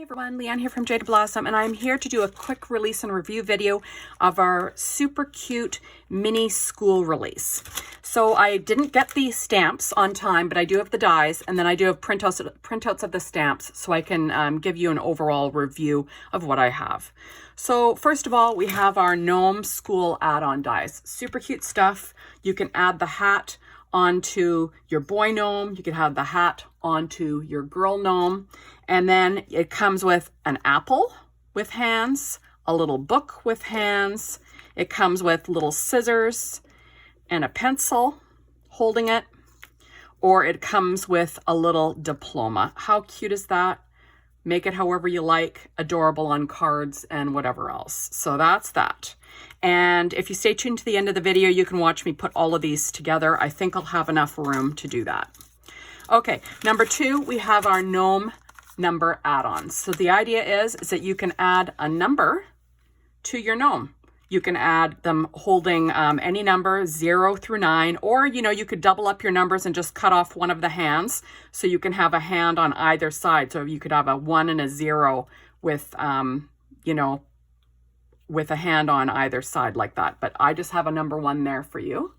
Hey everyone, Leanne here from Jaded Blossom, and I'm here to do a quick release and review video of our super cute mini school release. So I didn't get the stamps on time, but I do have the dies, and then I do have printouts of the stamps, so I can give you an overall review of what I have. So first of all, we have our Gnome School Add On dies. Super cute stuff. You can add the hat onto your boy gnome. You can have the hat onto your girl gnome. And then it comes with an apple with hands, a little book with hands. It comes with little scissors and a pencil holding it, or it comes with a little diploma. How cute is that? Make it however you like, adorable on cards and whatever else. So that's that. And if you stay tuned to the end of the video, you can watch me put all of these together. I think I'll have enough room to do that. Okay, number two, we have our Gnome Number Add Ons. So the idea is that you can add a number to your gnome. You can add them holding any number 0 through 9, or you could double up your numbers and just cut off one of the hands, so you can have a hand on either side. So you could have a 1 and a 0 with with a hand on either side like that. But I just have a number 1 there for you.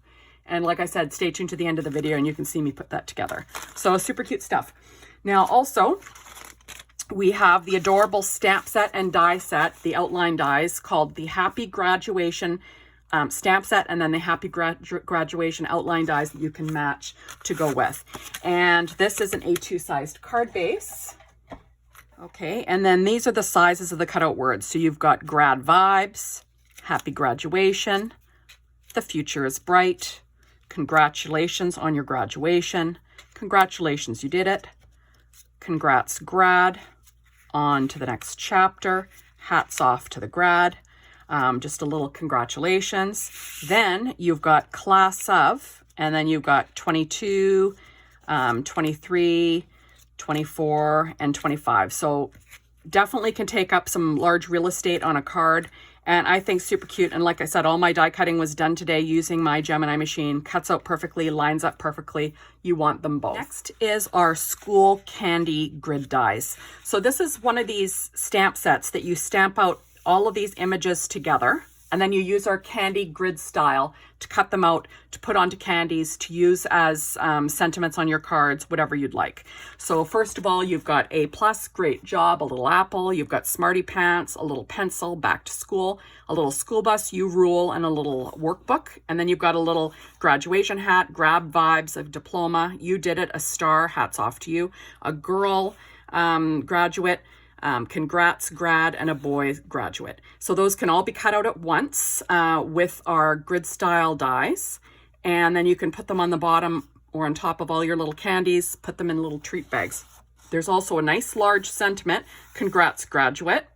And like I said, stay tuned to the end of the video and you can see me put that together. So super cute stuff. Now also, we have the adorable stamp set and die set, the outline dies, called the Happy Graduation stamp set, and then the Happy Graduation outline dies that you can match to go with. And this is an A2 sized card base. Okay, and then these are the sizes of the cutout words. So you've got grad vibes, happy graduation, the future is bright, congratulations on your graduation, congratulations, you did it, congrats grad, on to the next chapter, hats off to the grad, just a little congratulations. Then you've got class of, and then you've got 22, 23, 24, and 25. So definitely can take up some large real estate on a card. And I think super cute. And like I said, all my die cutting was done today using my Gemini machine. Cuts out perfectly, lines up perfectly. You want them both. Next is our School Candy grid dies. So this is one of these stamp sets that you stamp out all of these images together. And then you use our candy grid style to cut them out, to put onto candies, to use as sentiments on your cards, whatever you'd like. So first of all, you've got A+, great job, a little apple, you've got smarty pants, a little pencil, back to school, a little school bus, you rule, and a little workbook. And then you've got a little graduation hat, grab vibes, of diploma, you did it, a star, hats off to you, a girl graduate, congrats grad, and a boy graduate. So those can all be cut out at once with our grid style dies. And then you can put them on the bottom or on top of all your little candies, put them in little treat bags. There's also a nice large sentiment, congrats graduate,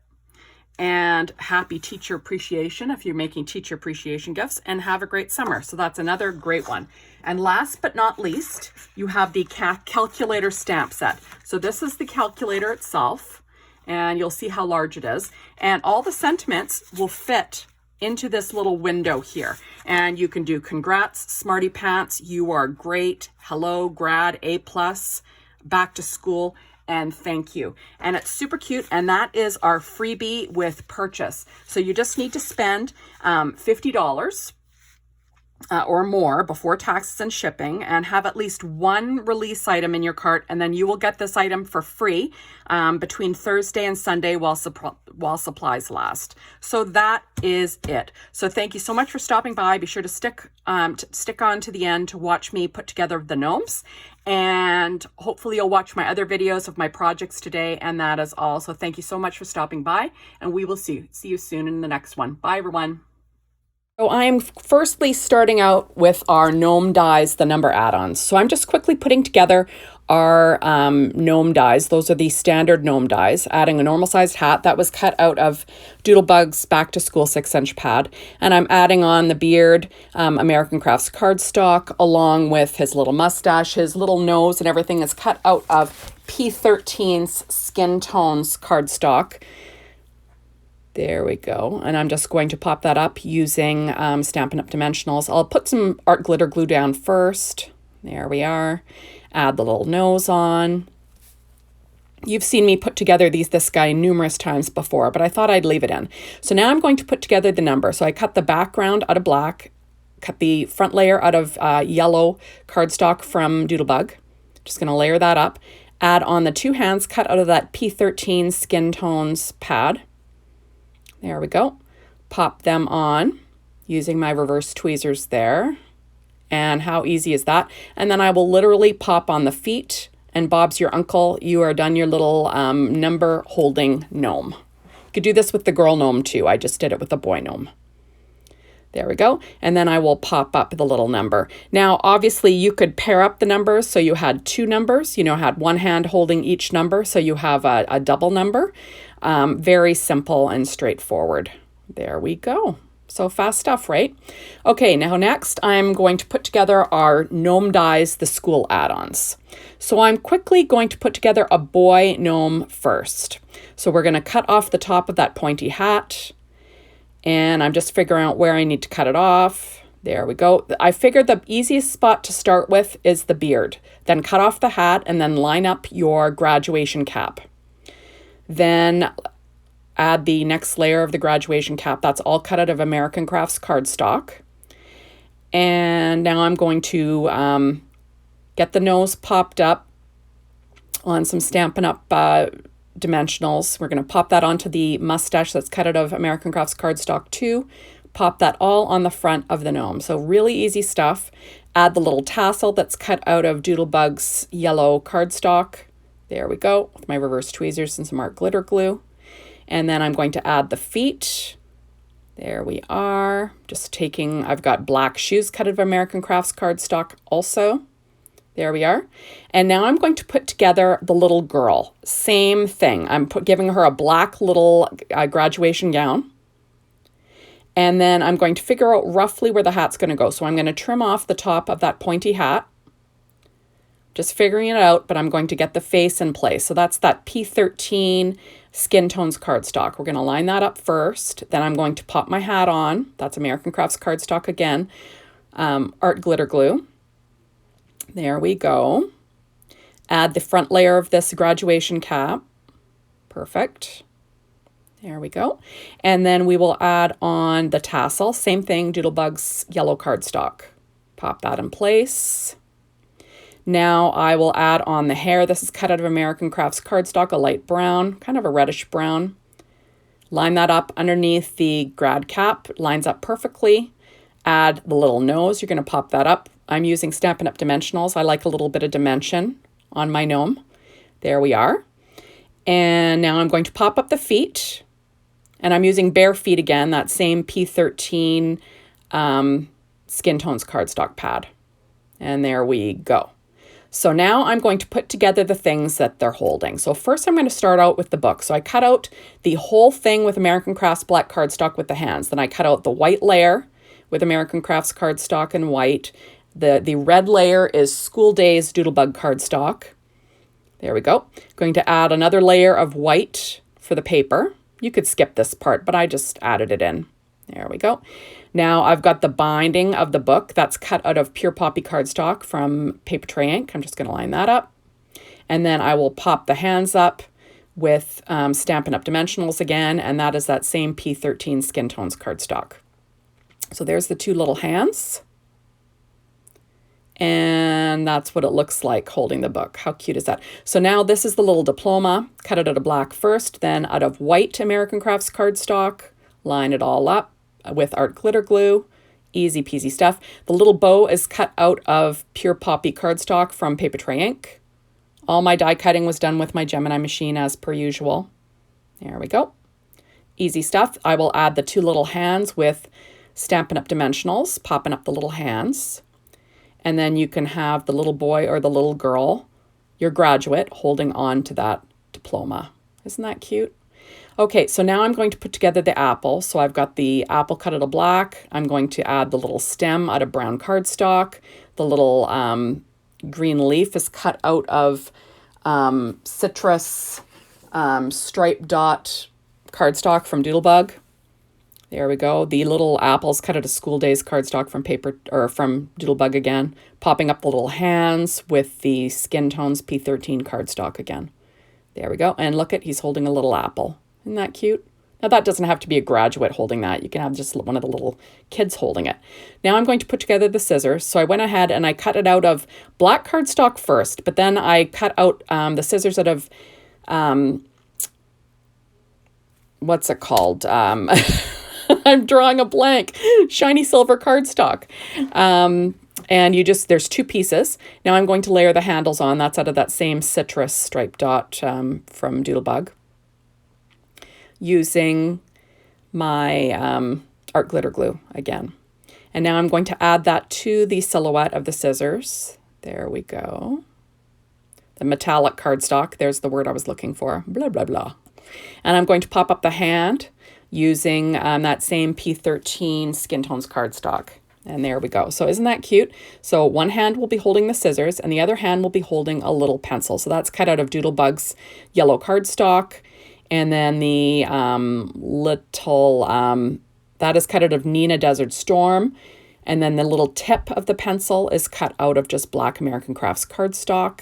and happy teacher appreciation if you're making teacher appreciation gifts, and have a great summer. So that's another great one. And last but not least, you have the calculator stamp set. So this is the calculator itself, and you'll see how large it is. And all the sentiments will fit into this little window here. And you can do congrats, smarty pants, you are great, hello, grad, A+, back to school, and thank you. And it's super cute, and that is our freebie with purchase. So you just need to spend $50 or more before taxes and shipping, and have at least one release item in your cart, and then you will get this item for free between Thursday and Sunday while supplies last. So that is it. So thank you so much for stopping by. Be sure to stick on to the end to watch me put together the gnomes, and hopefully you'll watch my other videos of my projects today, and that is all. So thank you so much for stopping by, and we will see you soon in the next one. Bye everyone. So I'm firstly starting out with our Gnome dies, the Number Add Ons. So I'm just quickly putting together our Gnome dies. Those are the standard Gnome dies, adding a normal sized hat that was cut out of Doodlebug's Back to School 6-inch pad. And I'm adding on the beard, American Crafts cardstock, along with his little mustache, his little nose, and everything is cut out of P13's Skin Tones cardstock. There we go. And I'm just going to pop that up using Stampin' Up! Dimensionals. I'll put some art glitter glue down first. There we are. Add the little nose on. You've seen me put together this guy numerous times before, but I thought I'd leave it in. So now I'm going to put together the number. So I cut the background out of black, cut the front layer out of yellow cardstock from Doodlebug. Just going to layer that up. Add on the 2 hands cut out of that P13 Skin Tones pad. There we go. Pop them on using my reverse tweezers there. And how easy is that? And then I will literally pop on the feet, and Bob's your uncle. You are done your little number holding gnome. You could do this with the girl gnome too. I just did it with the boy gnome. There we go. And then I will pop up the little number. Now, obviously, you could pair up the numbers. So you had 2 numbers, had one hand holding each number. So you have a double number. Very simple and straightforward. There we go. So fast stuff, right? Okay, now next I'm going to put together our Gnome Dies, the School Add Ons. So I'm quickly going to put together a boy gnome first. So we're going to cut off the top of that pointy hat. And I'm just figuring out where I need to cut it off. There we go. I figured the easiest spot to start with is the beard. Then cut off the hat and then line up your graduation cap. Then add the next layer of the graduation cap. That's all cut out of American Crafts cardstock. And now I'm going to get the nose popped up on some Stampin' Up! Dimensionals. We're going to pop that onto the mustache that's cut out of American Crafts cardstock too. Pop that all on the front of the gnome. So really easy stuff. Add the little tassel that's cut out of Doodlebug's yellow cardstock. There we go, with my reverse tweezers and some art glitter glue. And then I'm going to add the feet. There we are. Just taking, I've got black shoes cut out of American Crafts cardstock also. There we are. And now I'm going to put together the little girl. Same thing. I'm giving her a black little graduation gown. And then I'm going to figure out roughly where the hat's going to go. So I'm going to trim off the top of that pointy hat. Just figuring it out, but I'm going to get the face in place. So that's that P13 Skin Tones cardstock. We're going to line that up first. Then I'm going to pop my hat on. That's American Crafts cardstock again. Art glitter glue. There we go. Add the front layer of this graduation cap. Perfect. There we go. And then we will add on the tassel. Same thing, Doodlebug's yellow cardstock. Pop that in place. Now I will add on the hair. This is cut out of American Crafts cardstock, a light brown, kind of a reddish brown. Line that up underneath the grad cap. Lines up perfectly. Add the little nose. You're going to pop that up. I'm using Stampin' Up! Dimensionals. I like a little bit of dimension on my gnome. There we are. And now I'm going to pop up the feet. And I'm using bare feet again, that same P13 Skin Tones cardstock pad. And there we go. So now I'm going to put together the things that they're holding. So first I'm going to start out with the book. So I cut out the whole thing with American Crafts black cardstock with the hands. Then I cut out the white layer with American Crafts cardstock and white. The red layer is School Days Doodlebug cardstock. There we go. Going to add another layer of white for the paper. You could skip this part, but I just added it in. There we go. Now I've got the binding of the book that's cut out of Pure Poppy cardstock from Paper Tray Ink. I'm just going to line that up. And then I will pop the hands up with Stampin' Up! Dimensionals again, and that is that same P13 Skin Tones cardstock. So there's the 2 little hands. And that's what it looks like holding the book. How cute is that? So now this is the little diploma. Cut it out of black first, then out of white American Crafts cardstock. Line it all up with art glitter glue. Easy peasy stuff. The little bow is cut out of Pure Poppy cardstock from Paper Tray Ink. All my die cutting was done with my Gemini machine as per usual. There we go. Easy stuff. I will add the 2 little hands with Stampin' Up! Dimensionals, popping up the little hands. And then you can have the little boy or the little girl, your graduate, holding on to that diploma. Isn't that cute? Okay, so now I'm going to put together the apple. So I've got the apple cut out of black. I'm going to add the little stem out of brown cardstock. The little green leaf is cut out of citrus stripe dot cardstock from Doodlebug. There we go. The little apples cut out of School Days cardstock from from Doodlebug again. Popping up the little hands with the Skin Tones P13 cardstock again. There we go. And look at, he's holding a little apple. Isn't that cute? Now that doesn't have to be a graduate holding that. You can have just one of the little kids holding it. Now I'm going to put together the scissors. So I went ahead and I cut it out of black cardstock first, but then I cut out the scissors out of, what's it called? I'm drawing a blank. Shiny silver cardstock. And you just, there's 2 pieces. Now I'm going to layer the handles on. That's out of that same citrus stripe dot from Doodlebug, using my art glitter glue again. And now I'm going to add that to the silhouette of the scissors. There we go. The metallic cardstock, there's the word I was looking for, blah, blah, blah. And I'm going to pop up the hand using that same P13 Skin Tones cardstock. And there we go. So isn't that cute? So one hand will be holding the scissors and the other hand will be holding a little pencil. So that's cut out of Doodlebug's yellow cardstock. And then the that is cut out of Nina Desert Storm. And then the little tip of the pencil is cut out of just Black American Crafts cardstock.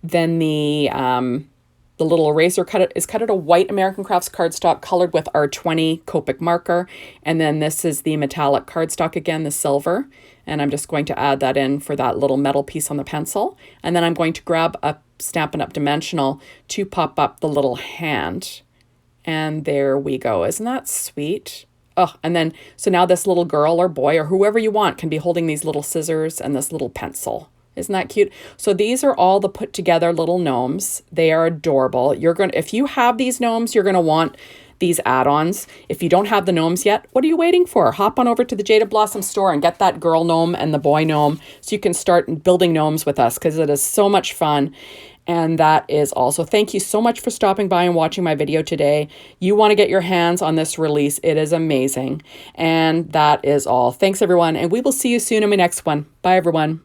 Then the little eraser is cut out of white American Crafts cardstock colored with R20 Copic marker. And then this is the metallic cardstock again, the silver. And I'm just going to add that in for that little metal piece on the pencil. And then I'm going to grab a Stampin' Up! Dimensional to pop up the little hand. And there we go. Isn't that sweet? Oh, and then, so now this little girl or boy or whoever you want can be holding these little scissors and this little pencil. Isn't that cute? So these are all the put together little gnomes. They are adorable. If you have these gnomes, you're going to want these add-ons. If you don't have the gnomes yet, what are you waiting for? Hop on over to the Jaded Blossom store and get that girl gnome and the boy gnome so you can start building gnomes with us, because it is so much fun. And that is also, thank you so much for stopping by and watching my video today. You want to get your hands on this release. It is amazing. And that is all. Thanks everyone. And we will see you soon in my next one. Bye everyone.